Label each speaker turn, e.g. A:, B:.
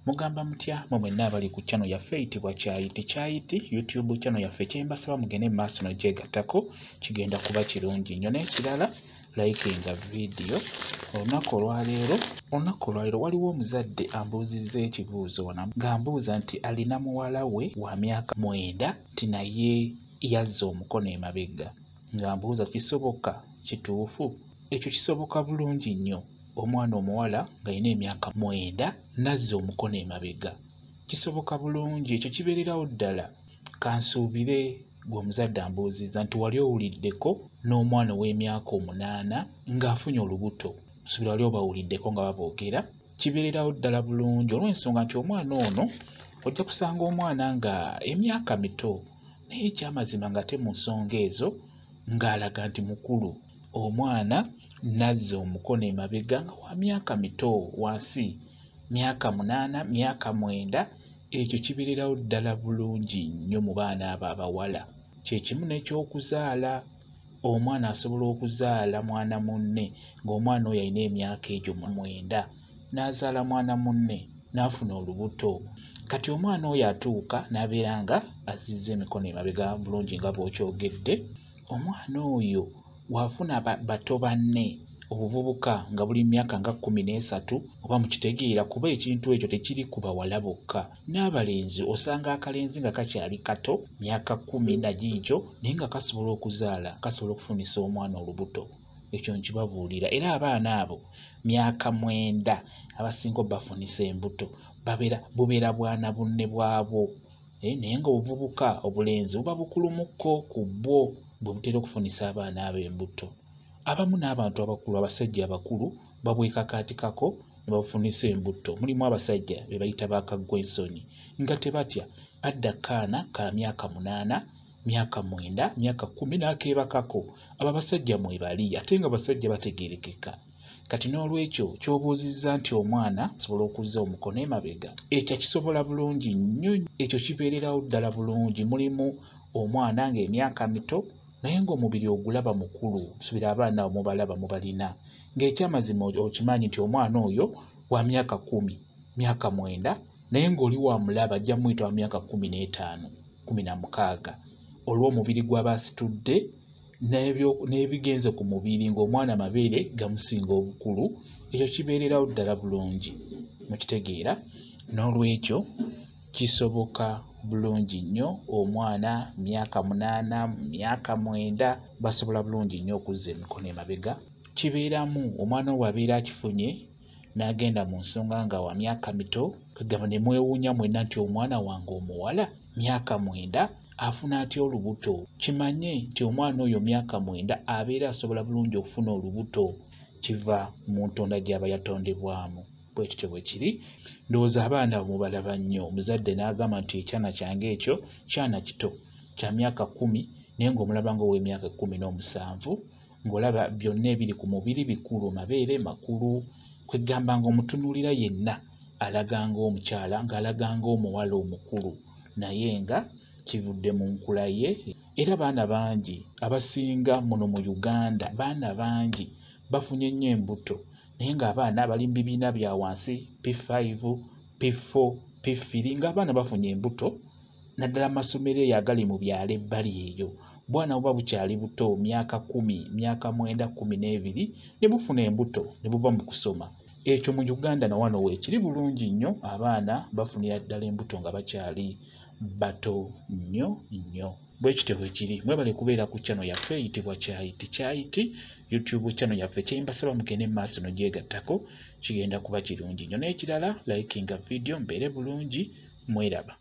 A: Mugamba mutya mwe mwenna abali ku channel yaffe eyitibwa Kyayiti YouTube channel yaffe kyembasaba mugende mu maaso n'ogyegattako kigenda kuba kirungi nnyo. N'ekirala likinga video. Olunaku olwaleero waliwo omuzadde ambuuzizza ekibuuzo wano ng'ambuuza nti alina muwala we wa myaka 9 nti naye yazza omukono emabega. Ng'ambuuza kisoboka kituufu? Ekyo kisoboka bulungi nnyo. Omwana omuwala ng'alina emyaka 9 nazza omukono emabega. Kisoboka bulungi, ekyo kibeererawo ddala. Kansuubire gwe omuzadde ambuuzizza nti wali owuliddeko n'omwana ow'emyaka 8 ng'afunye olubuto. Nsuubira wali obawuliddeko nga baboogera. Kibeererawo ddala bulungi olw'ensonga nti omwana ono ojja kusanga omwana nga emyaka mito naye ekyamazima ng'ate mu nsonga ezo ng'alaga nti mukulu. Omwana nazza omukono emabega nga wa myaka mito wansi myaka 8 myaka 9. Ekyo kibeererawo ddala bulungi nnyo mu baana abo abawala. Kye kimu n'ekyokuzaala. Omwana asobola okuzaala mwana munne ng'omwana oyo alina emyaka egyo 9 n'azaala mwana munne n'afuna olubuto. Kati omwana oyo atuuka n'abeera nga azizza emikono emabega bulungi nga bw'okyogedde. Omwana oyo wafuna bato banne obuvubuka nga buli myaka nga 13 oba mukitegeera kuba ekintu ekyo tekiri ku bawala bokka. N'abalenzi osanga akalenzi nga kakyali kato myaka 10 nagiikyo naye nga kasobola okuzaala, kasobola okufunisa omwana olubuto. Ekyo nkibabuulira. Era abaana abo myaka 9 abasinga bafunisa embuto bubeera bwana bunne bwabwo. Naye nga obuvubuka obulenzi buba bukulumukko ku bwo bwe butera okufunisa abaana abo embuto. Abamu n'abantu abakulu, abasajja abakulu babwekakaatikako ne babufunisa embuto. Mulimu abasajja be bayita bakaggwa ensonyi nga tebatya adda kaana ka myaka 8 myaka 9 myaka 10 n'akeebakako. Abo abasajja mwebali ate nga basajja bategeerekeka. Kati n'olwekyo ky'obuuzizza nti omwana asobola okuzza omukono emabega, ekyo kisobola bulungi nnyo. Ekyo kibeererawo ddala bulungi. Mulimu omwana ng'emyaka mito naye ng'omubiri ogulaba mukulu. Nsuubira abaana abo mubalaba mubalina. Ng'ekyamazima okimanyi nti omwana oyo wa myaka 10 myaka 9 naye ng'oli wamulaba ajja muyita wa myaka 15 16 olw'omubiri gw'aba asitudde n'ebigenze ku mubiri ng'omwana amabeere gamusinga obukulu. Ekyo kibeererawo ddala bulungi mukitegeera. N'olwekyo kisoboka bulungi nnyo. Omwana myaka 8 myaka 9 basobola bulungi nnyo okuzza emikono emabega. Kibeeramu omwana owo abeera akifunye n'agenda mu nsonga nga wa myaka mito, kagamba ne mwewuunya mwenna nti omwana wange omuwala myaka 9 afuna atya olubuto. Kimanye nti omwana oyo myaka 9 abeera asobola bulungi okufuna olubuto. Kiva mu ntonda gy'aba yatondebwamu. Bwe kityo bwe kiri. Ndowooza abaana abo mubalaba nnyo. Omuzadde n'agamba nti ekyana kyange ekyo kyana kito kya myaka 10 naye ng'omulaba ng'ow'emyaka 17 ng'olaba byonna ebiri ku mubiri bikulu, mabeere makulu. Kwegamba ng'omutunuulira yenna alaga ng'omukyala ng'alaga ng'omuwala omukulu naye nga kivudde mu nkula ye. Era baana bangi abasinga muno mu Uganda, baana bangi bafunye nnyo embuto naye ng'abaana bali mu bibiina bya wansi P5 P4 P3 ng'abaana bafunye embuto naddala amasomero eyo agali mu byalo ebbali eyo. Bwana buba bukyali buto myaka 10 myaka 9 12 ne bufuna embuto ne buva mu kusoma. Ekyo mu Uganda na wano weekiri bulungi nnyo. Abaana bafunira ddala embuto nga bakyali bato nnyo. Bwe kityo bwe kiri. Mwebale kubeera ku channel yaffe eyitibwa Kyayiti YouTube channel yaffe kyembasaba mugende mu maaso n'ogyegattako kigenda kuba kirungi nnyo. N'ekirala likinga video mbeere bulungi. Mweraba.